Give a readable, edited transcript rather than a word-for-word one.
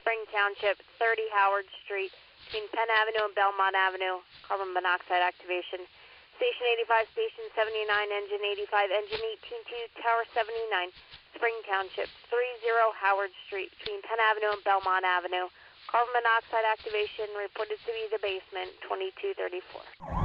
Spring Township, 30 Howard Street, between Penn Avenue and Belmont Avenue, carbon monoxide activation. Station 85, Station 79, Engine 85, Engine 18-2, Tower 79, Spring Township, 30 Howard Street, between Penn Avenue and Belmont Avenue, carbon monoxide activation reported to be the basement, 2234.